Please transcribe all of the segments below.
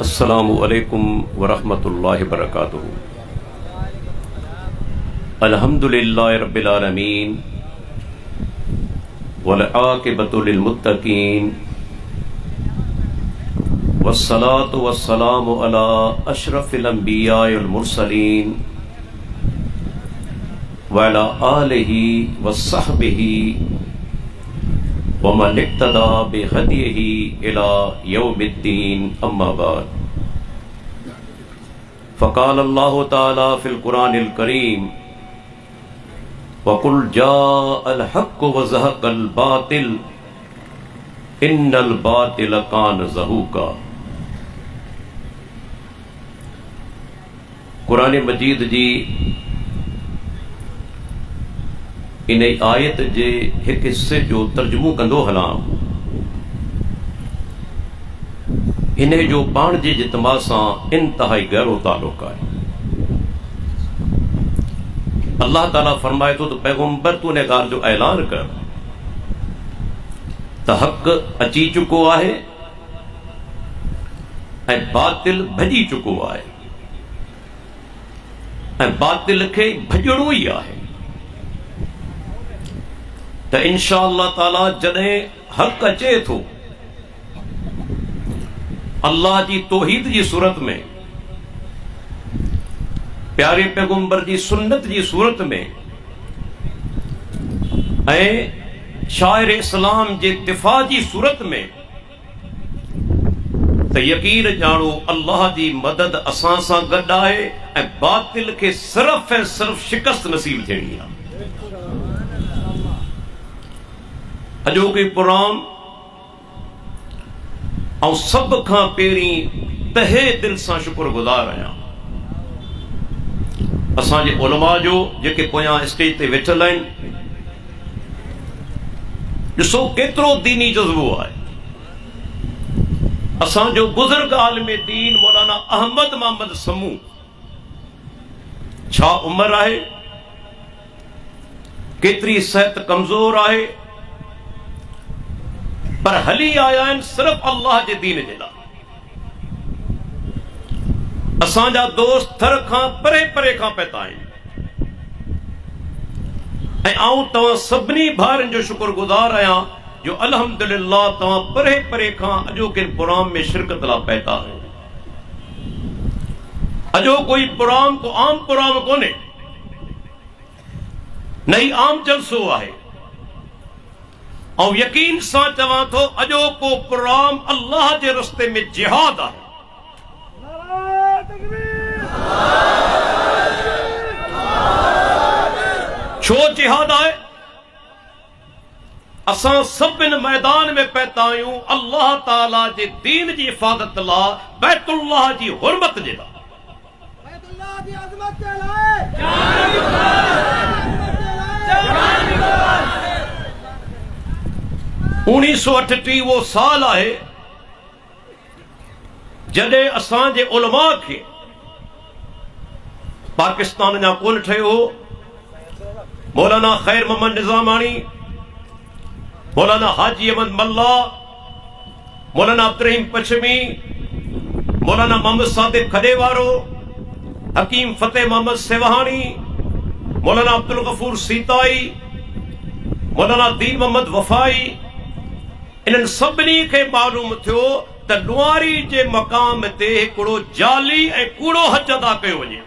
अस्सलामु अलैकुम वरहमतुल्लाहि वबरकातुहू। अल्हम्दुलिल्लाहि रब्बिल आलमीन वल आक़िबतु लिल मुत्तक़ीन वस्सलातु वस्सलामु अला अशरफिल अंबियाइ वल मुरसलीन व अला आलिहि वस्सहबिहि वमन इक्तदा बिहदिही इला यौमिद्दीन अम्मा बाद। फ़क़ाल अल्लाहु तआला फ़िल क़ुरानिल करीम वक़ुल जाअल हक़्क़ु व ज़हक़ल बातिल इन्नल बातिल कान ज़हूक़ा। क़ुरान मजीद जी इन आयत जे एक हिस्से जो तर्जुमो कंदो हलां, इन जो पाण जे जितमा सां इंतहाई गहरो ताल्लुक़ आहे। अल्लाह ताला फरमाए थो त पैगंबर तूं इन ॻाल्हि जो ऐलान कर त हक़ अची चुको आहे ऐं बातिल भॼी चुको आहे ऐं बातिल खे भॼणो ई आहे। त इंशा अल्लाह ताला जॾहिं हक़ अचे थो अल्लाह जी तौहीद जी सूरत में, प्यारे पैगंबर जी सुन्नत जी सूरत में ऐं शाइर इस्लाम जे दिफ़ा जी सूरत में, त यकीन ॼाणो अल्लाह जी मदद असां सां गॾु आहे ऐं बातिल खे सिर्फ़ ऐं सिर्फ़ शिकस्त नसीब थियणी आहे। अॼोके प्रोग्राम ऐं सभ खां पहिरीं तहे दिल सां शुक्रगुज़ार आहियां असांजे उलमा जो जेके पोयां स्टेज ते वेठल आहिनि। ॾिसो केतिरो दीनी जज़्बो आहे। असांजो बुज़ुर्ग आलिम दीन मौलाना अहमद मोहम्मद समू, छा उमिरि आहे, केतिरी सिहत कमज़ोर आहे, पर हली आया आहिनि सिर्फ़ अल्लाह जे दीन जे लाइ। असांजा दोस्त थर खां परे परे खां पैदा आहिनि ऐं आऊं तव्हां सभिनी भाउरनि जो शुक्रगुज़ार आहियां जो अल्हम्दुलिल्लाह तव्हां परे परे खां अॼोके प्रोग्राम में शिरकत लाइ पैदा आहियो। अॼो कोई प्रोग्राम को आम प्रोग्राम कोन्हे, न ही आम जलसो आहे। और यकीन सां चवां थो अॼो को प्रोग्राम अल्लाह जे रस्ते में जिहाद आहे। छो जिहाद आहे? असां सभिनि मैदान में पैदा आहियूं अल्लाह ताला जे दीन जी हिफ़ाज़त लाइ, बैतुल्लाह जी हुर्मत जे लाइ, बैतुल्लाह जी अज़मत जे लाइ। 1938 वो साल आहे जॾहिं असांजे उलमा खे पाकिस्तान अञा कोन ठहियो हो। मौलाना ख़ैर मोहम्मद निज़ामाणी, मौलाना हाजी अहमद मल्ला, मौलाना अब्दुर्रहीम पश्चिमी, मौलाना मोहम्मद सादिक खडेवारो, हकीम फतेह मोहम्मद सेवाहानी, मौलाना अब्दुल गफूर सीताई, मौलाना दीन मोहम्मद वफाई, इन्हनि सभिनी खे मालूम थियो त नुआरी जे मक़ाम ते हिकिड़ो जाली ऐं कूड़ो हज अदा कयो वञे।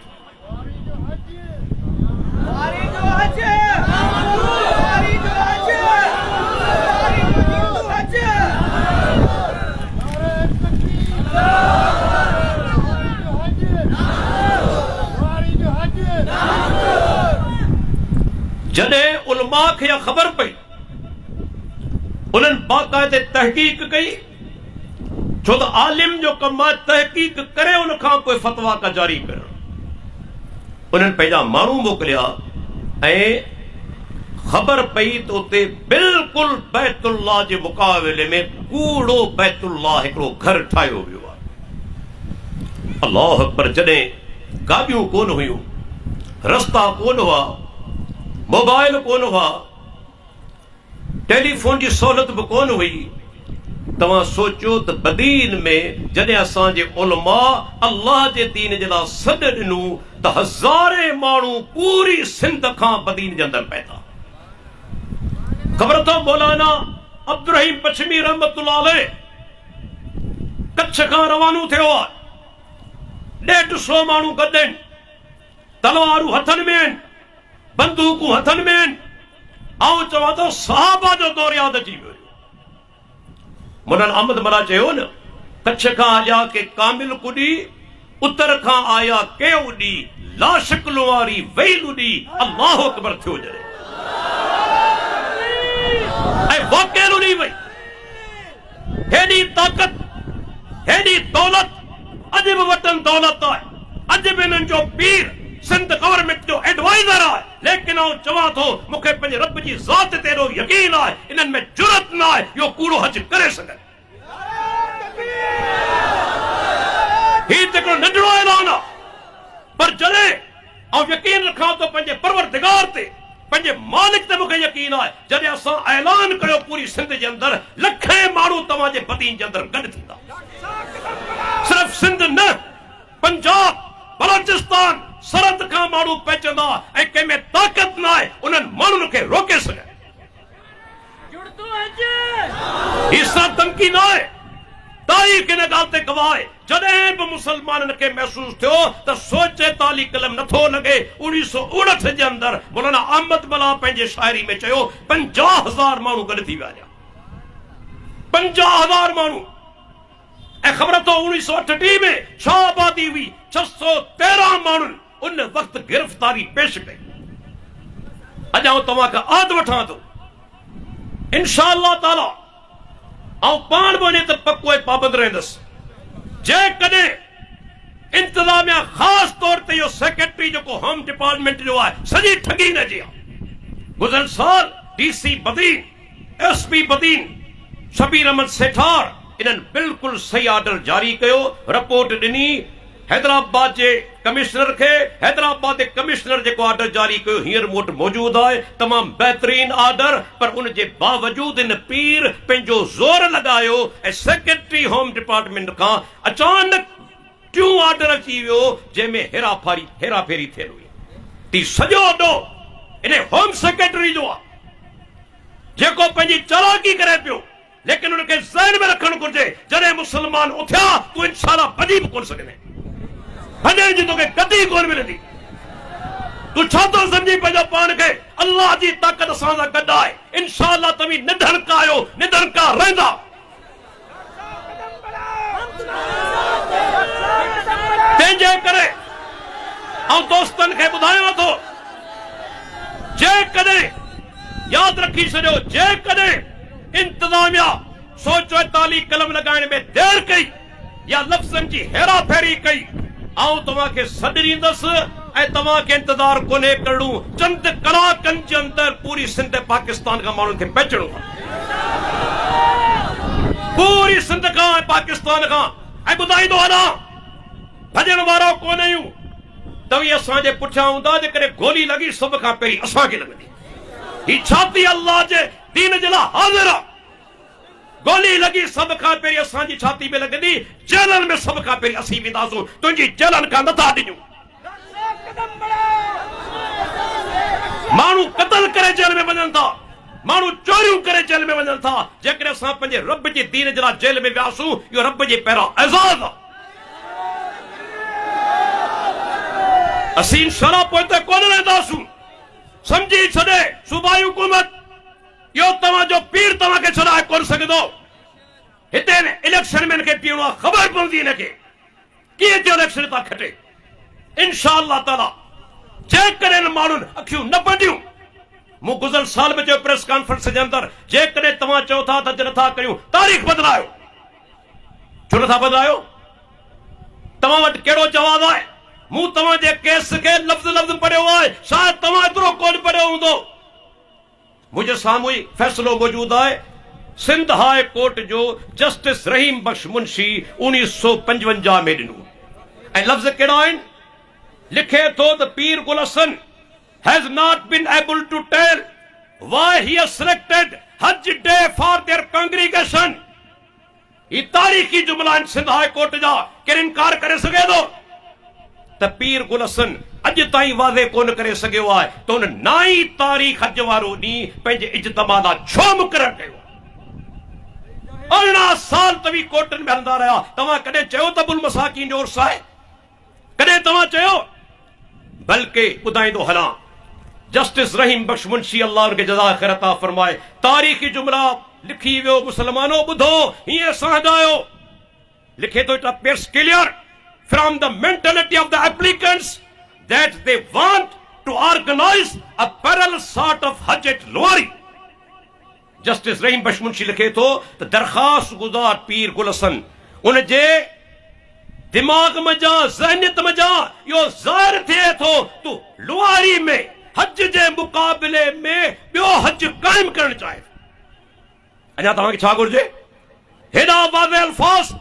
जॾहिं उलमा खे ख़बर पई, उन्हनि बाक़ायदे तहक़ीक़ कई, छो त आलिम जो कमु आहे तहक़ीक़ करे उन खां पोइ फ़तवा का जारी करणु। उन्हनि पंहिंजा माण्हू मोकिलिया ऐं ख़बर पई त उते बिल्कुलु बैतुल्लाह जे मुक़ाबले में कूड़ो बैतुल्लाह हिकिड़ो घर ठाहियो वियो आहे। अल्लाह अकबर। जॾहिं गाॾियूं कोन हुयूं, रस्ता कोन हुआ, मोबाइल कोन हुआ, टेलीफोन की सहूलत भी कोन हुई, तव्हां सोचो त बदीन में जॾहिं असांजे उलमा अल्लाह जे दीन जे लाइ सॾ ॾिनू त हज़ारे माण्हू पूरी सिंध खां बदीन जे अंदरि पैदा। ख़बर अथव मौलाना अब्दुल रहीम पश्चिमी रहमतुल्लाह अलैह कच्छ खां रवानो थियो आहे। 150 माण्हू गॾु आहिनि, तलवारूं हथनि में आहिनि, बंदूकूं हथनि में आहिनि। ऐं चवां थो सहाबा जो दौर यादि अची वियो। मौलाना अहमद मला चयो न, कच्छ खां आया के कामिल कुॾी, उत्तर खां आया के उॾी, ला शिकल वारी वेल उॾी, अल्लाह अकबर थियो जॾहिं ऐं वाक़ई उॾी वई। हेॾी ताक़त, हेॾी दौलत अॼु बि वतन दौलत आहे। अॼु बि हिननि जो पीर सिंध गवर्नमेंट जो एडवाइजर आहे। लेकिन आउं चवां थो मूंखे पंहिंजे रब जी ज़ात ते एॾो यकीन आहे, इन्हनि में जुरत न आहे इहो कूड़ो हज करे सघनि। हीउ त हिकिड़ो नंढड़ो ऐलान आहे, पर जॾहिं आउं यकीन रखां थो पंहिंजे परवरदिगार ते, पंहिंजे मालिक ते मूंखे यकीन आहे, जॾहिं असां ऐलान कयो पूरी सिंध जे अंदरि लखे माण्हू तव्हांजे बदीन जे अंदरि गॾु थींदा। सिर्फ़ सिंध न, पंजाब, बलोचिस्तान, सरहद खां माण्हू पहुचंदा ऐं कंहिंमें ताक़त न आहे उन्हनि माण्हुनि खे रोके सघे। हीउ सिर्फ़ धमकी न आहे, तारीख़ हिन ॻाल्हि ते गवाह आहे। जॾहिं बि मुसलमाननि खे महसूस थियो त सोचे ताली कलम नथो लॻे, 1969 जे अंदरि मौलाना अहमद मला पंहिंजे शाइरी में चयो 50,000 माण्हू गॾु थी विया। 50,000 माण्हू। ऐं ख़बर अथव 1938 में छा आबादी हुई? 613 माण्हुनि उन वक़्तु गिरफ़्तारी पेश कई। अॼु आउं तव्हांखां आद वठां थो, इंशाअल्लाह ताला आउं पाण बि वञे त पको ऐं पाबंद रहंदुसि। जेकॾहिं इंतज़ामिया ख़ासि तौर ते इहो सेक्रेटरी जेको होम डिपार्टमेंट जो आहे सॼी ठगी न जी आहे। गुज़िरियल साल DC बदीन, SP बदीन शबीर अहमद सेठार इन्हनि बिल्कुलु सही ऑर्डर जारी कयो, रिपोर्ट ॾिनी हैदराबाद जे कमिश्नर खे। हैदराबाद जे कमिश्नर जेको ऑर्डर जारी कयो हींअर मूं वटि मौजूदु आहे, तमामु बहितरीन ऑर्डर। पर उन जे बावजूदि इन पीर पंहिंजो ज़ोर लॻायो ऐं सेक्रेटरी होम डिपार्टमेंट खां अचानक टियों ऑर्डर अची वियो जंहिंमें हेराफेरी थियल हुई। ती सॼो अॾो इन होम सेक्रेटरी जो आहे जेको पंहिंजी चालाकी करे पियो। लेकिन उनखे ज़हन में रखणु घुरिजे, जॾहिं मुसलमान उथिया तूं इंशाअल्लाह भॼी बि कोन सघंदे, भॼण जी तोखे गति कोन मिलंदी। तूं छा थो सम्झी पंहिंजो पाण खे? अल्लाह जी ताक़त असां सां गॾु आहे। इंशाअल्लाह तव्हीं निधड़का आहियो, निधड़का रहंदा। तंहिंजे करे आउं दोस्तनि खे ॿुधायां थो, जेकॾहिं यादि रखी छॾियो, जेकॾहिं इंतज़ामिया सोचो ताली कलम लगाइण में देर कई या लफ़्ज़नि जी हेरा फेरी कई, आउं तव्हांखे सॾ ॾींदुसि ऐं तव्हांखे इंतज़ार कोन्हे करणो। चंद कलाकनि जे अंदरि पूरी सिंध पाकिस्तान खां माण्हुनि खे पहुचणो आहे, पूरी सिंध खां ऐं पाकिस्तान खां। ऐं ॿुधाईंदो हलां, भॼण वारा कोन आहियूं, तव्हीं असांजे पुठियां हूंदा। जेकॾहिं गोली लॻी सभ खां पहिरीं असांखे लॻंदी। ही छाती अल्लाह जे दीन जे लाइ हाज़िर आहे। गोली लॻी सभ खां पहिरीं असांजी छाती में लॻंदी। जेलनि में सभ खां पहिरीं असीं वेंदासूं, तुंहिंजी जेलनि खां नथा ॾिजूं। माण्हू क़त्ल करे जेल में वञनि था, माण्हू चोरियूं करे जेल में वञनि था। जेकॾहिं असां पंहिंजे रब जे दीन जे लाइ जेल में वियासूं, इहो रब जे पहिरां एज़ाज़ आहे। असीं इंशाअल्लाह पोइ ते कोन रहंदासूं। समझी छॾे सूबाई हुकूमत, इहो तव्हांजो पीर तव्हांखे छॾाए कोन सघंदो। हिते इलेक्शन में हिनखे बीहणो आहे, ख़बर पवंदी हिनखे कीअं जो इलेक्शन था खटे। इंशाअल्लाह ताला जेकॾहिं माण्हुनि अखियूं न बंदियूं, मूं गुज़िरियल साल में चयो प्रेस कॉन्फ्रेंस जे अंदरि, जेकॾहिं तव्हां चओ था त नथा कयूं, तारीख़ बदिलायो। छो नथा बदिलायो? तव्हां वटि कहिड़ो जवाब आहे? मूं तव्हांजे केस खे लफ़्ज़ लफ़्ज़ पढ़ियो आहे, शायदि तव्हां एतिरो कोन पढ़ियो हूंदो। मुंहिंजे साम्हूं ई फ़ैसिलो मौजूदु आहे सिंध हाई कोर्ट जो जस्टिस रहीम बख्श मुंशी 1955 में ॾिनो। ऐं लफ़्ज़ कहिड़ा आहिनि? लिखे थो त पीर गुल Hasan has not been able to tell why he has selected Hajj day for their congregation. ये तारीखी जुमला सिंध हाई कोर्ट जा केर इनकार करे सके तो त पीर गुल हसन अज ताईं वाज़े कोन करे सघियो आहे त उन नाई तारीख़ हज वारो ॾींहुं पंहिंजे इज्तिमा ला छो मुक़ररु कयो। 18 साल तवी कोर्टनि में हलंदा रहिया, तव्हां कॾहिं चयो त अबुल मसाकीन जो उर्स आहे? कॾहिं तव्हां चयो? बल्कि ॿुधाईंदो हलां, जस्टिस रहीम बख्श मुंशी अल्लाह उनखे जज़ा ख़ैर अता फरमाए, तारीख़ी जुमला लिखी वियो। मुसलमानो ॿुधो, हीअं सहजायो लिखे थो, it appears clear from the mentality of the applicants that they want to organize a parallel sort of Hajj at Luwari. Justice Rahim Baksh Munshi लिखे थो त दरख़्वास्त गुज़ार पीर गुल हसन उन जे दिमाग़ मजा ज़हनियत मजा इहो ज़ाहिर थिए थो तूं लुवारी में हज जे मुक़ाबले में ॿियो हज क़ाइमु करणु चाहे। अञा तव्हांखे छा घुर्जे? हेॾा वाज़े अल्फाज़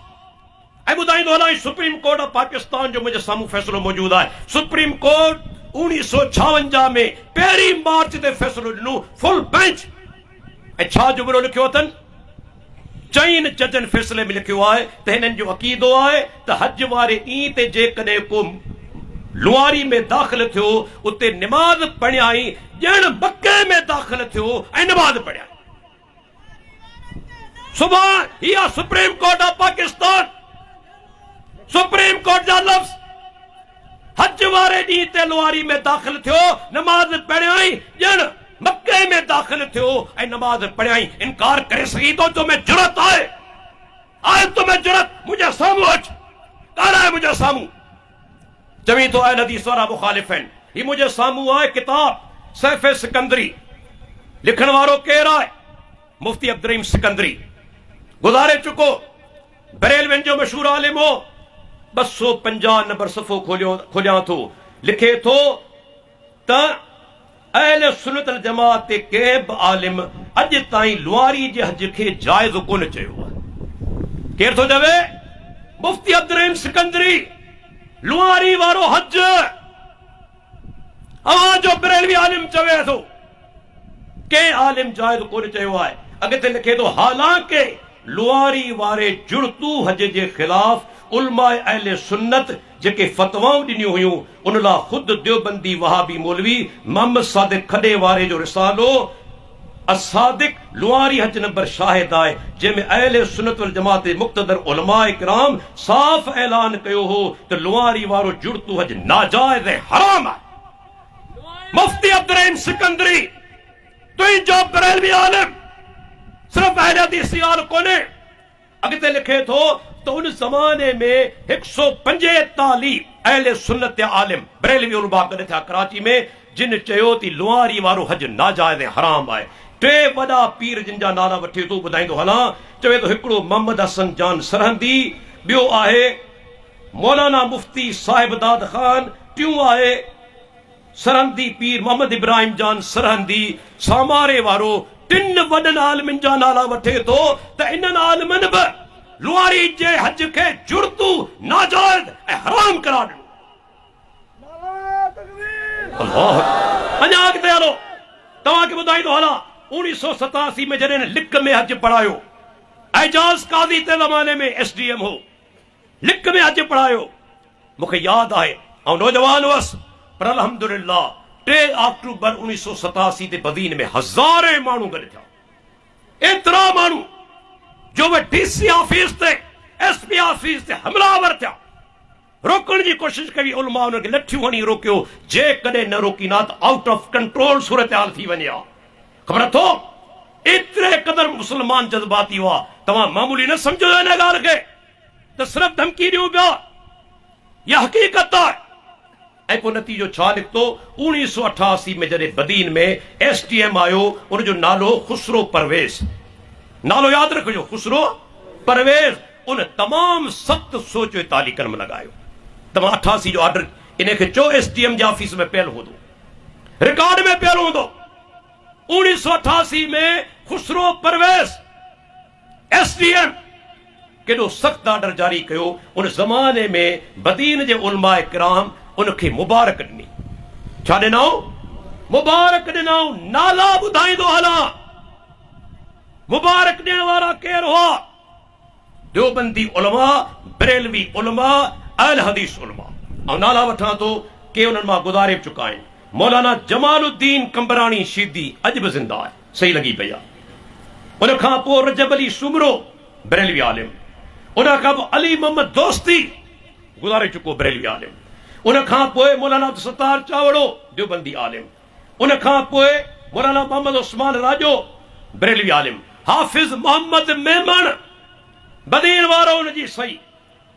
ऐं ॿुधाईंदो हलां, सुप्रीम कोर्ट ऑफ पाकिस्तान जो मुंहिंजे साम्हूं फ़ैसिलो मौजूदु आहे। सुप्रीम कोर्ट 1956 में 1 मार्च ते फ़ैसिलो ॾिनो, फुल बेंच। ऐं छा जुमिलो लिखियो अथनि? 4 जजनि फ़ैसिले में लिखियो आहे त हिननि जो अक़ीदो आहे त हज वारे ॾींहं ते जेकॾहिं को लुवारी में दाख़िल थियो, उते निमाज़ पढ़ियाई, ॼण मके में दाख़िल थियो ऐं निमाज़ पढ़ियाई। सुभाणे इहा supreme court of Pakistan, supreme court जा लफ़्ज़, हज वारे ॾींहं ते लुवारी में दाख़िल थियो, नमाज़ पढ़ियाई, ॼण मके में दाख़िल थियो ऐं नमाज़ पढ़ियाई। इनकार करे सघी थो? तुम्हें जुरत आहे तुम्हें जुरत? मुंहिंजे साम्हूं अच, ॻाल्हाए मुंहिंजे साम्हूं। चवीं थो अहल हदीस वारा मुख़ालिफ़ आहिनि। हीउ मुंहिंजे साम्हूं आहे किताब सैफ़ सिकंदरी, लिखण वारो केरु आहे? मुफ्ती अब्दुल रहीम सिकंदरी, गुज़ारे चुको, बरेलवियुनि जो मशहूरु आलिम हो। 250 नंबर सफ़ो खोलियां थो, लिखे थो त अहले सुन्नत वल जमात ते कंहिं बि आलिम अॼु ताईं लुवारी जे हज खे जाइज़ कोन चयो आहे। केरु थो चवे? मुफ्ती अब्दुल रहीम सिकंदरी। लुवारी वारो हज अवां जो बरेलवी आलिम चवे थो, कंहिं आलिम जाइज़ कोन चयो आहे। अॻिते लिखे थो, हालांकि लुवारी वारे जुड़तू हज जे ख़िलाफ़ उलमाए अहले सुन्नत जेके फतवाऊं ॾिनियूं हुयूं, उन लाइ ख़ुदि देवबंदी वहाबी मौलवी मोहम्मद सादिक खॾे वारे जो रिसालो असादिक लुवारी हज नंबर शाहिद आहे, जंहिंमें अहले सुन्नत वल जमात जे मुक़्तदर उलमाए किराम साफ़ ऐलान कयो हो त लुवारी वारो जुड़तू हज नाजाइज़ ऐं हराम आहे। मुफ्ती अब्दुल रहीम सिकंदरी तुंहिंजो बरेलवी आलिम, सिर्फ अहले हदीस आल कोन्हे। अॻिते लिखे थो त उन ज़माने में 145 अहले सुन्नत आलिम बरेलवी उलमा गॾु थिया कराची में, जिन चयो त लुवारी वारो हज नाजाइज़ ऐं हराम आहे। 3 वॾा पीर जिन जा नाला वठे थो, ॿुधाईंदो हलां। चवे थो हिकिड़ो मोहम्मद हसन जान सरहंदी, ॿियो आहे मौलाना मुफ्ती साहिब दाद खान, टियों आहे सरहंदी पीर मोहम्मद इब्राहिम जान सरहंदी। सामारे वारो 3 वॾनि आलिमनि जा नाला वठे थो त इन्हनि आलिमनि बि लुवारी जे हज खे जुड़तू नाजाइज़ ऐं हराम करार ॾिनो। अञा अॻिते हलो, तव्हांखे ॿुधाईंदो हलां, 1987 में जॾहिं लिक में हज पढ़ायो, एजाज़ काज़ी ते ज़माने में SDM हो, लिक में हज पढ़ायो। मूंखे यादि आहे, ऐं नौजवान हुअसि, पर अल्हम्दुलिल्लाह 3 अक्टूबर 1987 ते बदीन में हज़ारे माण्हू गॾु थिया। एतिरा माण्हू जो वे DC ऑफिस ते SP ऑफिस ते हमलावर थिया। रोकण जी कोशिश कई, उलमा उनखे लठियूं हणी रोकियो। जेकॾहिं न रोकी ना त आउट ऑफ कंट्रोल सूरत-हाल थी वञे हा। ख़बर अथो एतिरे क़दर मुस्लमान जज़्बाती हुआ, तव्हां मामूली न सम्झो हिन ॻाल्हि खे त सिर्फ़ धमकी ॾियूं पिया, इहा हक़ीक़त आहे। ऐं पोइ नतीजो छा निकितो? 1988 में जॾहिं बदीन में SDM आयो, उनजो नालो खुसरो परवेज़, नालो यादि रखिजो, खुसरो परवेज़। उन तमामु सख़्त सोच ताली कलम लॻायो। तव्हां 88 जो ऑर्डर इनखे चओ SDM जे ऑफिस में पियल हूंदो, रिकॉर्ड में पियल हूंदो। 1988 में खुसरो परवेज़ SDM केॾो सख़्त ऑर्डर जारी कयो। उन ज़माने में बदीन जे उलमाए किराम उनखे मुबारक ॾिनी। छा ॾिनऊं? मुबारक ॾिनऊं। नाला ॿुधाईंदो हलां, मुबारक ॾियण वारा केरु हुआ? देवबंदी उलमा, बरेलवी उलमा, अहल हदीस उलमा। ऐं नाला वठां थो के उन्हनि मां गुज़ारे चुका आहिनि। मौलाना जमालुद्दीन कंबरानी शीदी अॼु बि ज़िंदा आहे, सही लॻी पई आहे। उन खां पोइ रजब अली सुमरो बरेलवी आलिम, उन खां पोइ अली मोहम्मद दोस्ती गुज़ारे चुको बरेलवी आलिम, उन खां पोइ मौलाना अब्दुल सत्तार चावड़ो देवबंदी आलिम, उन खां पोइ मौलाना मोहम्मद उस्मान राजो बरेलवी आलिम, हाफिज मोहम्मद मेमन बदीन वारो उनजी सही,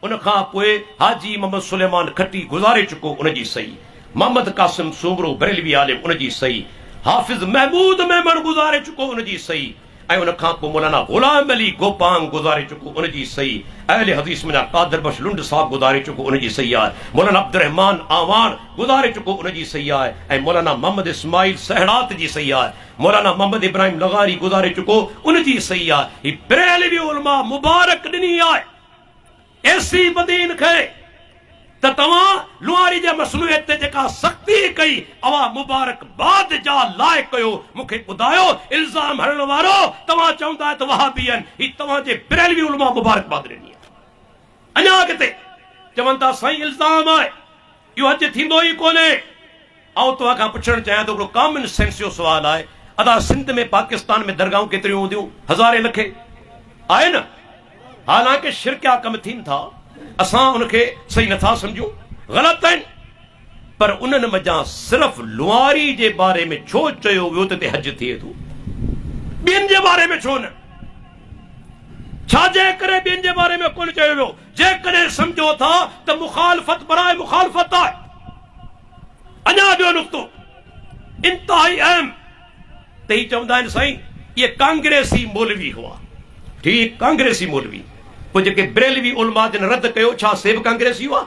उन खां पोइ हाजी मोहम्मद सुलेमान खट्टी गुज़ारे चुको उनजी सही, मोहम्मद कासिम सूमरो बरेलवी आलिम उनजी सही, हाफिज महमूद मेमन गुज़ारे चुको उनजी सही, ऐं उन खां पोइ मौलाना गुलाम अली गोपांग गुज़ारे चुको उनजी सही, अहले हदीस में कादर बख्श लुंड साहब गुज़ारे चुको उनजी सही आहे, मौलाना अब्दुर्रहमान आवान गुज़ारे चुको उनजी सही आहे, ऐं मौलाना मोहम्मद इस्माइल सहरात जी सही आहे, मौलाना मोहम्मद इब्राहिम लगारी गुज़ारे चुको उनजी सही आहे। ही बरेलवी उलमा मुबारक ॾिनी आहे एसी बदीन खे त तव्हां लुआरी जे मसनूअत ते जेका सख़्ती कई अवा मुबारकबाद जा लाइक़ कयो। मूंखे ॿुधायो इल्ज़ाम हणण वारो तव्हां चवंदा आहियो त वहाबी आहिनि, ही तव्हांजे बरेलवी उलमा मुबारकबाद ॾिनी आहे। अञा अॻिते चवनि था साईं इल्ज़ाम आहे इहो अॼु थींदो ई कोन्हे। ऐं तव्हां खां पुछणु चाहियां थो, हिकिड़ो कॉमन सेंस जो सुवाल आहे, अदा सिंध में पाकिस्तान में दरगाहूं केतिरियूं हूंदियूं? हज़ारे लखे आहे न। हालांकि शिरकिया कम थियनि था, असां उनखे सही नथा सम्झूं, ग़लति आहिनि, पर उन्हनि मज़ा सिर्फ़ लुआरी जे बारे में छो चयो वियो त हज थिए थो, ॿियनि जे बारे में छो न? छाजे करे ॿियनि जे बारे में कोन चयो वियो? जेकॾहिं सम्झो था त मुखालफ़त बराए मुखालफ़त आहे। अञा ॿियो नुक़्तो इंतहाई अहम, त ही चवंदा आहिनि साईं इहे कांग्रेसी मौलवी हुआ। ठीक, कांग्रेसी मौलवी, पोइ जेके बरेलवी उलमा जिन रद्द कयो, छा से बि कांग्रेसी हुआ?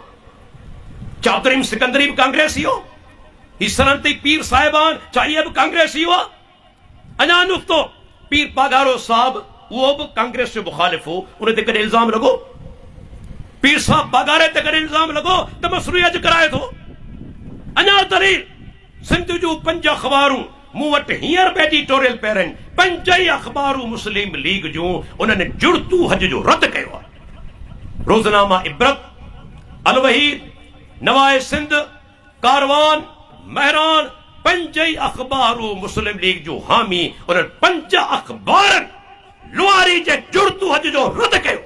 छा तरीम सिकंदरी बि कांग्रेसी हो? ही सनती पीर साहिबान छा इहे बि कांग्रेसी हुआ? अञा नुक़्तो पीर पागारो साहब उहो बि कांग्रेस जो मुखालिफ़ हो, उन ते कॾहिं इल्ज़ाम लॻो? पीर साहब पागारे ते कॾहिं इल्ज़ाम लॻो त मसरूई अॼु कराए थो? अञा दलील सिंध जूं 5 अख़बारूं मूं वटि हींअर बि एडिटोरियल पहिरनि, 5 ई अख़बारूं मुस्लिम लीग जूं उन्हनि जुड़तू हज जो रद्द कयो आहे। रोज़नामा इबरत, अलवहीद, नवाए सिंध, कारवान, महरान, 5 ई अख़बारूं मुस्लिम लीग जूं हामी उन्हनि 5 अख़बारनि लुआरी जे जुड़तू हज जो रद्द कयो।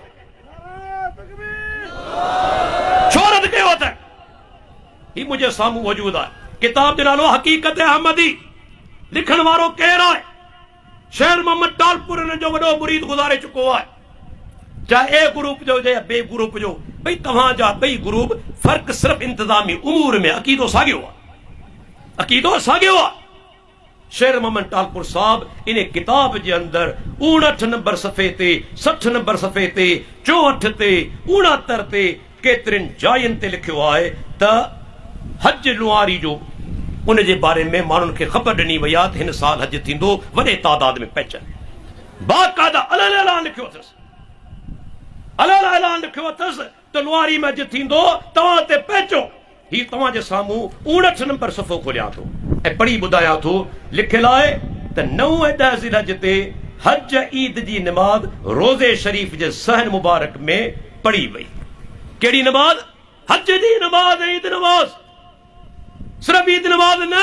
छो रद्द कयो त ही मुंहिंजे साम्हूं मौजूद आहे। किताब जो नालो हक़ीक़त अहमदी, लिखण वारो केरु आहे? शेर मोहम्मद टालपुर हिन जो वॾो मुरीद गुज़ारे चुको आहे। चाहे ए ग्रुप जो हुजे या बे ग्रुप जो, भई तव्हांजा ॿई ग्रुप फ़र्क़ु सिर्फ़ इंतज़ामी उमूर में, अक़ीदो साॻियो आहे, अक़ीदो साॻियो आहे। शेर मोहम्मद टालपुर साहब इन किताब जे अंदर 59 नंबर सफ़े ते, 60 नंबर सफ़े ते, 64 ते, 69 ते केतिरनि जायुनि ते लिखियो आहे त हज लुआरी जो उन जे बारे में माण्हुनि खे ख़बर ॾिनी वई आहे त हिन साल हज थींदो, वॾे तादाद में पहुचनि। बाक़ायदा अलॻि ऐलान लिखियो अथसि, अलॻि ऐलान लिखियो अथसि त लुआरी में हज थींदो, तव्हां ते पहुचो। ही तव्हांजे साम्हूं 59 नंबर सफ़ो खोलियां थो ऐं पढ़ी ॿुधायां थो। लिखियलु आहे त 9 ऐं 10 ज़िलहज ते हज ईद जी नमाज़ रोज़े शरीफ़ जे सहन मुबारक में पढ़ी वई। कहिड़ी नमाज़? हज जी नमाज़, ईद नमाज़। सिर्फ ईद नमाज न,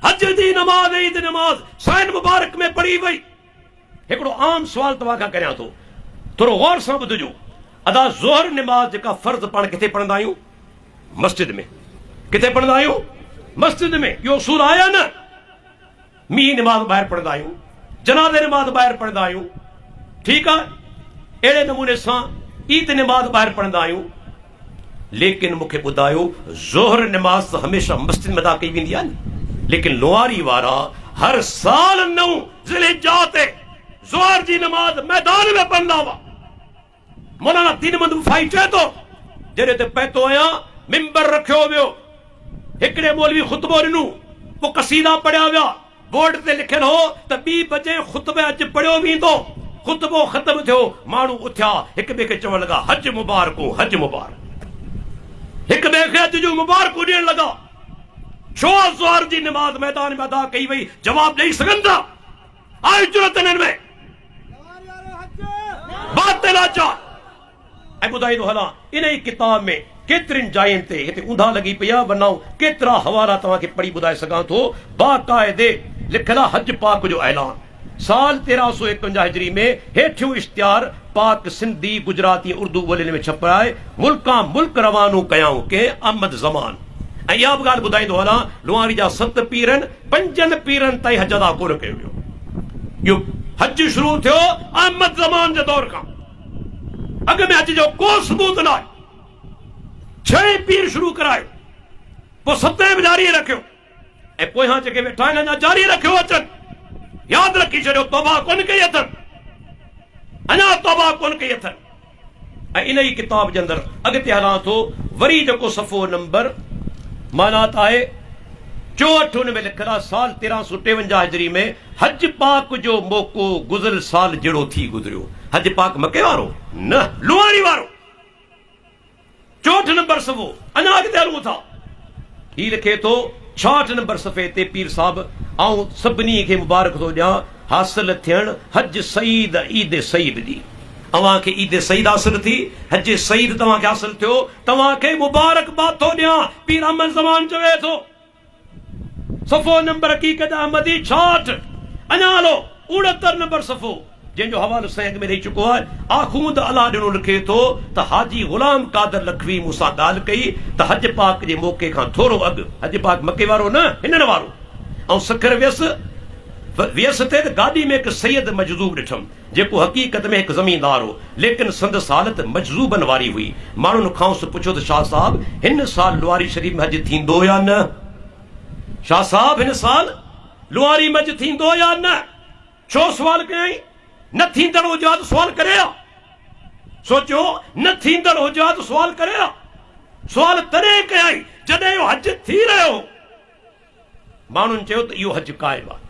हज जी नमाज, ईद नमाज सहन मुबारक में पढ़ी वई। हिकिड़ो आम सवाल तव्हां खां करियां थो, थोरो गौर सां ॿुधिजो। अदा ज़ोहर नमाज जेका फर्ज़ पाण किथे पढ़ंदा आहियूं? मस्जिद में। किथे पढ़ंदा आहियूं? मस्जिद में। इहो उसूल आहे न? मीं नमाज ॿाहिरि पढ़ंदा आहियूं, जनाज़े नमाज ॿाहिरि पढ़ंदा आहियूं, ठीकु आहे। अहिड़े नमूने सां ईद नमाज ॿाहिरि पढ़ंदा आहियूं। लेकिन मूंखे ॿुधायो ज़ोहर नमाज त हमेशह मस्जिद में अदा कई वेंदी आहे न, लेकिन लुआरी वारा हर साल 9 ज़िलहिज्जा ते ज़ोहर जी नमाज मैदान में पढ़ंदा हुआ। मौलाना दीनमंद वफ़ाई चए थो, जॾहिं ते पहुतो आहियां मिंबर रखियो वियो, हिकिड़े मौलवी ख़ुतबो ॾिनो, पोइ कसीदा पढ़िया विया, बोर्ड ते लिखियलु हो त 2 बजे ख़ुतबे अॼु पढ़ियो वेंदो। ख़ुतबो ख़त्म थियो, माण्हू उथिया, हिक ॿिए खे चवण लॻा हज मुबारकूं, हज मुबारक, हिक ॿिए खे हज जूं मुबारकूं ॾियण लॻा। छो ज़ोहर जी नमाज मैदान में अदा कई वई? जवाब ॾेई सघनि था? आहे जुरत हिननि में? बातिल आचार। ऐं ॿुधाईंदो हलां इन ई किताब में केतिरिन जायुनि ते हिते ऊंधा लॻी पिया वञाऊं केतिरा हवाला तव्हांखे पढ़ी ॿुधाए सघां थो। बाक़ाइदे लिखियलु आहे हज पाक जो ऐलान साल 1351 हिजरी में हेठियों इश्तिहार पाक सिंधी गुजराती उर्दू ॿोलियुनि में छपाए मुल्का मुल्क रवानो कयाऊं के अहमद ज़मान। ऐं इहा बि ॻाल्हि ॿुधाईंदो हलां लुआरी जा 7 पीरनि 5 पीरनि ताईं हज अदा कोन कयो वियो। इहो हज शुरू थियो अहमद ज़मान जे दौर खां। अॻ में हज जो को सबूत न आहे। 6 पीर शुरू करायो पोइ 7 बि जारी रखियो ऐं पोयां जेके वेठा आहिनि अञा जारी रखियो अचनि। यादि रखी छॾियो तौबा कोन कई अथनि अञा तौबा कोन कई अथनि। ऐं इन ई किताब जे अंदरि अॻिते हलां थो वरी जेको सफ़ो नंबर मानात आहे 64 हुन में लिखियलु आहे साल 1353 हिजरी में हज पाक जो मौक़ो गुज़िरियल साल जहिड़ो थी गुज़रियो। हज पाक मके वारो न लुआरी वारो। 64 नंबर सफ़ो अञा अॻिते हलूं था। ही लिखे थो 66 नंबर सफ़े ते पीर साहब ऐं सभिनी खे मुबारक थो ॾियां हासिल थियण हज सईद ईद सईद ॾी। तव्हांखे ईद सईद हासिल थी हज सईद तव्हांखे हासिल थियो तव्हांखे मुबारकबाद थो ॾियां। पीर अहमद ज़मान चवे थो सफ़ो नंबर हक़ीक़त अहमदी 66। अञा हलो 69 नंबर सफ़ो जंहिंजो हवालो सैंग में ॾेई चुको आहे। आखूंद अला ॾिनो लिखे थो त हाजी गुलाम कादर लखवी मूंसां ॻाल्हि कई त हज पाक जे मौक़े खां थोरो अॻु हज पाक मके वारो न हिननि वारो ऐं सखर वियसि ते त गाॾी में हिकु सैयद मजज़ूब ॾिठमि जेको हक़ीक़त में हिकु ज़मीनदार हो लेकिन संदसि हालत मजज़ूबनि वारी हुई। माण्हुनि खांसि पुछो त शाह साहब हिन साल लुआरी शरीफ़ में हज थींदो या न? शाह साहब हिन साल लुआरी में हज थींदो या न? छो सुवाल कयई? न थींदड़ हुजे हा त सुवाल करे हा। सोचियो न थींदड़ हुजे हा त सुवाल करे हा। सुवाल तॾहिं कयई जॾहिं इहो हज थी रहियो। माण्हुनि चयो त इहो हज क़ाइमु आहे।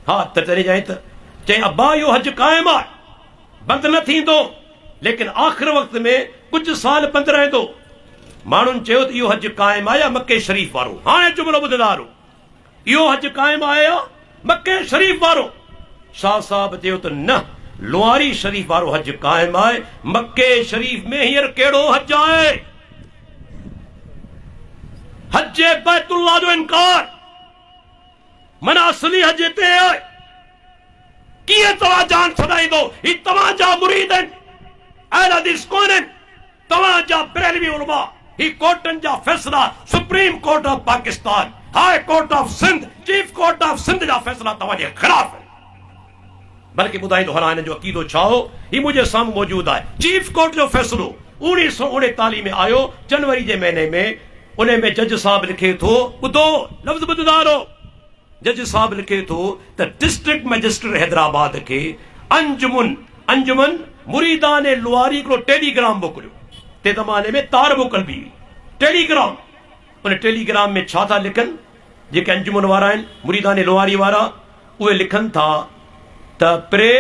हा त तॾहिं चई त चई अब्बा इहो हज क़ाइमु आहे बंदि न थींदो लेकिन आख़िर वक़्त में कुझु साल बंदि रहंदो। माण्हुनि चयो त इहो हज क़ाइमु आहे या मके शरीफ़ वारो? हाणे जुमिलो ॿुधंदारो इहो हज क़ाइमु आहे या मके शरीफ़ वारो? शाह साहब चयो त न लुआरी शरीफ़ वारो हज क़ाइमु आहे। मके शरीफ़ में हींअर कहिड़ो हज आहे? हज बैतुल्लाह जो इनकार मन असली हज हिते आहे। कीअं तव्हां जान छॾाईंदो? ही तव्हांजा मुरीद आहिनि अहल हदीस कोन्हनि तव्हांजा बरेलवी उलमा। ही कोर्टनि जा फैसला supreme court of Pakistan high court of Sindh chief court of Sindh जा फैसला तव्हांजे ख़िलाफ़ आहिनि। बल्कि ॿुधाईंदो हलां हिन जो अक़ीदो छा हो ही मुंहिंजे साम्हूं मौजूदु आहे। चीफ कोर्ट जो फैसलो 1939 में आयो जनवरी जे महीने में। उन में जज साहब लिखे थो ॿुधो लफ़्ज़ ॿुधंदारो जज साहब लिखे थो त डिस्ट्रिक्ट मजिस्ट्रेट हैदराबाद के अंजुमन मुरीदान लुआरी हिकिड़ो टेलीग्राम मोकिलियो। ते ज़माने में तार मोकिलबी टेलीग्राम। उन टेलीग्राम में छा था लिखनि जेके अंजुमन वारा आहिनि मुरीदान लुआरी वारा उहे लिखनि था त प्रे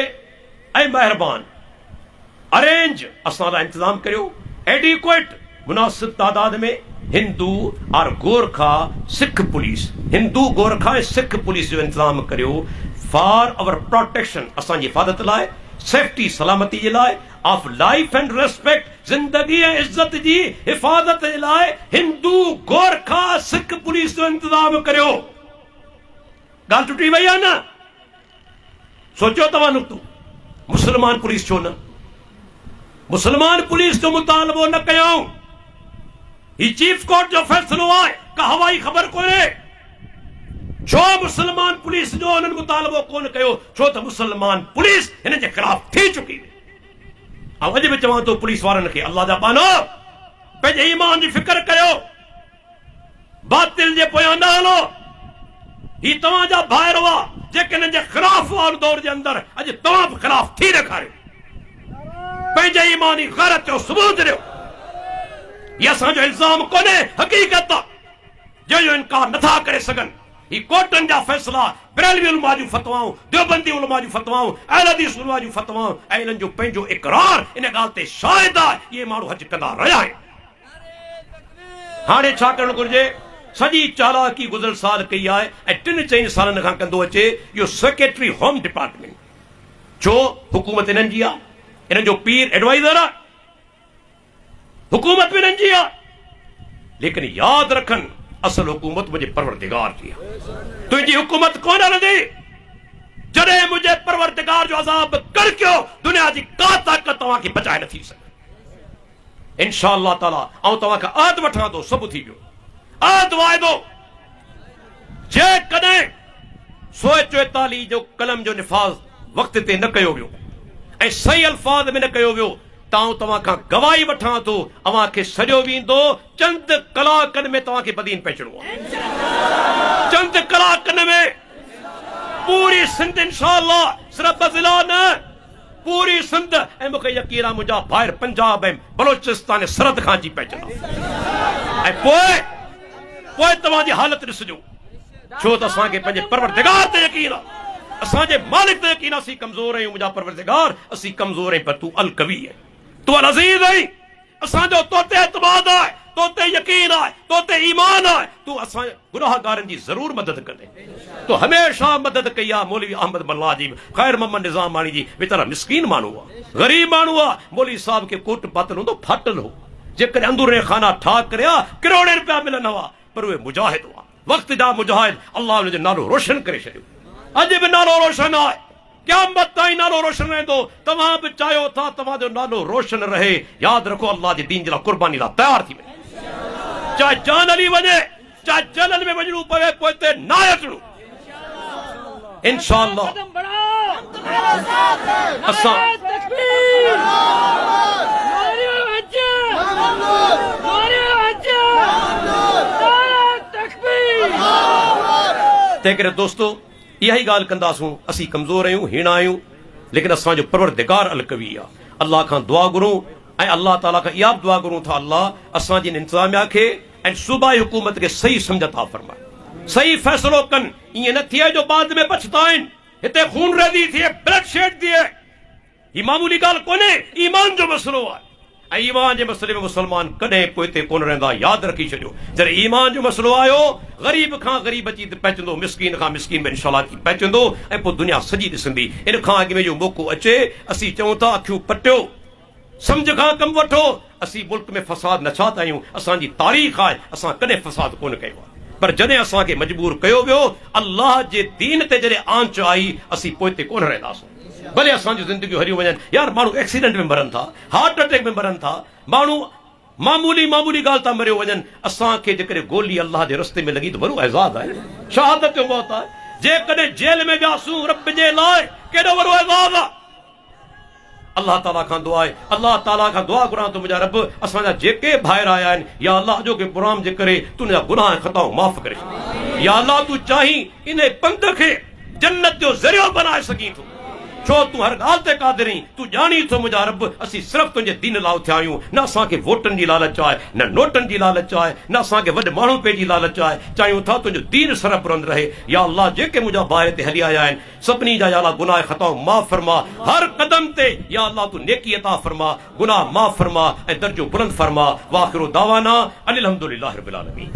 ऐं महिरबान अरेंज असां लाइ इंतज़ाम करियो एडिक्वेट मुनासिब तादाद में हिंदू और गोरखा सिख पुलिस हिंदू गोरखा ऐं सिख पुलिस जो इंतजाम करियो फॉर अवर प्रोटेक्शन असांजी हिफ़ाज़त लाइ सेफ्टी सलामती जे लाइ ऑफ लाइफ एंड रेस्पेक्ट जिंदगी ऐं इज़त जी हिफ़ाज़त जे लाइ हिंदू गोरखा सिख पुलिस जो इंतजाम करियो। ॻाल्हि टुटी वई आहे न? सोचियो तव्हां नुक़्तो मुसलमान पुलिस छो न? मुसलमान पुलिस जो मुतालबो न कयूं। ही चीफ कोर्ट जो फैसलो आहे का हवाई ख़बर कोन्हे। छो मुसलमान पुलिस जो उन्हनि मुतालबो कोन कयो? छो त मुसलमान पुलिस हिन जे ख़िलाफ़ थी चुकी। ऐं अॼु बि चवां थो पुलिस वारनि खे अल्लाह जा पानो पंहिंजे ईमान जी फिक्र कयो बातिल जे पोयां न हलो। ही तव्हांजा भाइर हुआ जेके हिन जे ख़िलाफ़ वार दौर जे अंदरि अॼु तव्हां बि ख़िलाफ़ थी ॾेखारियो। पंहिंजे ईमानी गैरत जो सबूत ॾियो। ये असांजो इल्ज़ाम कोन्हे हक़ीक़त जो इनकार नथा करे सघनि। ही कोर्टनि जा फैसला बरेलवी उलमा जूं फतवाऊं देवबंदी उलमा जूं फतवाऊं अहल हदीस उलमा जूं फतवाऊं ऐं इन्हनि जो पंहिंजो इक़रार इन ॻाल्हि ते शाहिद आहे इहे माण्हू हज कंदा रहिया आहिनि। हाणे छा करणु घुरिजे? सॼी चालाकी गुज़िरियल साल कई आहे ऐं 3-4 सालनि खां कंदो अचे इहो सेक्रेटरी होम डिपार्टमेंट। छो हुकूमत इन्हनि जी आहे इन जो पीर एडवाइजर आहे, हुकूमत भी इन्हनि जी आहे, लेकिन याद रखनि असल हुकूमत मुझे परवरदिगार जी आहे। तुझी हुकूमत कोन हलंदी जॾहिं मुझे परवरदिगार जो अज़ाब कर कयो दुनिया जी का ताक़त तव्हांखे बचाए न थी सघे। इंशाअल्लाह ताला ऐं तव्हांखे अहद वठां थो, सभु थी वियो, अहद वाइदो। जेकॾहिं सोए 44 जो कलम जो निफ़ाज़ वक़्त ते न कयो वियो ऐं सही अल्फाज़ में न कयो वियो त आउं तव्हां खां गवाही वठां थो, अव्हांखे सॼो वेंदो चंद कलाकनि में तव्हांखे बदीन पहुचणो आहे। चंद कलाकनि में पूरी सिंध इंशाअल्लाह, सिर्फ़ ज़िला न, पूरी सिंध। ऐं मूंखे यकीन आहे मुंहिंजा ॿाहिरि पंजाब ऐं बलोचिस्तान सरहद खां अची पहुचंदा। ऐं पोइ तव्हांजी हालत ॾिसजो, छो त असांखे पंहिंजे परवरदिगार ते यकीन आहे, असांजे मालिक ते यकीन आहे। असीं कमज़ोर आहियूं मुंहिंजा परवरदिगार, असीं कमज़ोर आहियूं, पर तूं अल कवी आहे, तूं अल अज़ीज़ आहीं। असांजो तो ते एतमाद आहे, तो ते यकीन आहे, तो ते ईमान आहे। तूं असां गुनाहगारनि जी ज़रूर मदद कंदे, तूं हमेशा मदद कई आहे। मौलवी अहमद मल्ला जी, ख़ैर मोहम्मद निज़ामानी जी वीचारा मिस्कीन माण्हू आहे, ग़रीब माण्हू आहे। मौलवी साहब खे कोट पातल हूंदो, फाटल हो, जेकॾहिं अंदूरे खाना ठाक करिया करोड़े रुपया मिलनि हुआ, पर उहे मुजाहिद हुआ, वक़्त जा मुजाहिद। अल्लाह उनजो नालो रोशन करे छॾियो, अॼु बि नालो रोशन आहे, क़यामत ताईं नालो रोशन रहंदो। तव्हां बि चाहियो था तव्हांजो नालो रोशन रहे। यादि रखो, अल्लाह जे दीन जे लाइ क़ुर्बानी लाइ तयारु थी वञे, चाहे जान हली वञे, चाहे जलल में वञणो पवे, पोइ हिते न अचणो। इंशाअल्लाह असां तंहिं करे दोस्तो इहा ई ॻाल्हि कंदासूं। असीं कमज़ोर आहियूं, हीणा आहियूं, लेकिन असांजो परवरदिगार अल कवी आहे। अल्लाह खां दुआ घुरूं ऐं अल्लाह ताला खां इहा बि दुआ घुरूं था, अल्लाह असांजी इंतिज़ामिया खे ऐं सूबाई हुकूमत खे सही सम्झ था फरमाए, सही फ़ैसिलो कनि। ईअं न थिए जो बाद में पछताइनि, हिते खून रदी थिए, ब्लड शेड थिए। ही मामूली ॻाल्हि कोन्हे, ईमान जो मसइलो आहे। ऐं ईमान जे मसइले में मुसलमान कॾहिं पोइ हिते कोन रहंदा, यादि रखी छॾियो। जॾहिं ईमान जो मसइलो आयो, ग़रीब खां ग़रीब अची पहुचंदो, मिसकीन खां मिसकीन में इंशाअल्लाह अची पहुचंदो, ऐं पोइ दुनिया सॼी ॾिसंदी। इन खां अॻु में जो मौक़ो अचे, असीं चऊं था अखियूं पटियो, सम्झ खां कमु वठो। असीं मुल्क में फ़साद न छा आहियूं, असांजी तारीख़ आहे, असां कॾहिं फ़साद कोन कयो आहे। पर जॾहिं असांखे मजबूर कयो वियो, अल्लाह जे दीन ते जॾहिं आंच आई, असीं पोइ हिते कोन रहंदासीं। भले असांजी ज़िंदगियूं हलियूं वञनि, यार माण्हू एक्सीडेंट में मरनि था, हार्ट अटैक में मरनि था, माण्हू मामूली ॻाल्हि था मरियो वञनि। असांखे जेकॾहिं गोली अल्लाह जे रस्ते में लॻी त वॾो एज़ाज़ आहे, शहादत जो मौत आहे। जेकॾहिं जेल में वियासूं रब जे लाइ, केॾो वॾो एज़ाज़ आहे। अल्लाह ताला खां दुआ आहे, अल्लाह ताला खां दुआ घुरां थो, मुंहिंजा रब असांजा जेके ॿाहिरि आया आहिनि, या अल्लाह जो के प्रोग्राम जे करे तूं उनजा गुनाह ख़ताऊं माफ़ करे छॾ। या अल्लाह तूं चाहीं इन पंध खे जन्नत जो ज़रियो बनाए सघीं थो, छो तूं हर ॻाल्हि ते क़ादिर आहीं। तूं ॼाणी थो मुंहिंजा रब, असीं सिर्फ़ु तुंहिंजे दीन लाइ थिया आहियूं। न असांखे वोटनि जी लालच आहे, न नोटनि जी लालच आहे, न असांखे वॾे माण्हू पे जी लालच आहे। चाहियूं था तुंहिंजो दीन सरबुलंद रहे। या अल्लाह जेके मुंहिंजा ॿार हिते हली आया आहिनि, सभिनी जा या अल्लाह गुनाह ख़ताऊं माफ़ फरमा। हर क़दम ते या अल्लाह तूं नेकी अता फरमा, गुनाह माफ़ फरमा ऐं दर्जो बुलंद फरमा। वाखिरु दावाना अनिल हम्दुलिल्लाहि रब्बिल आलमीन।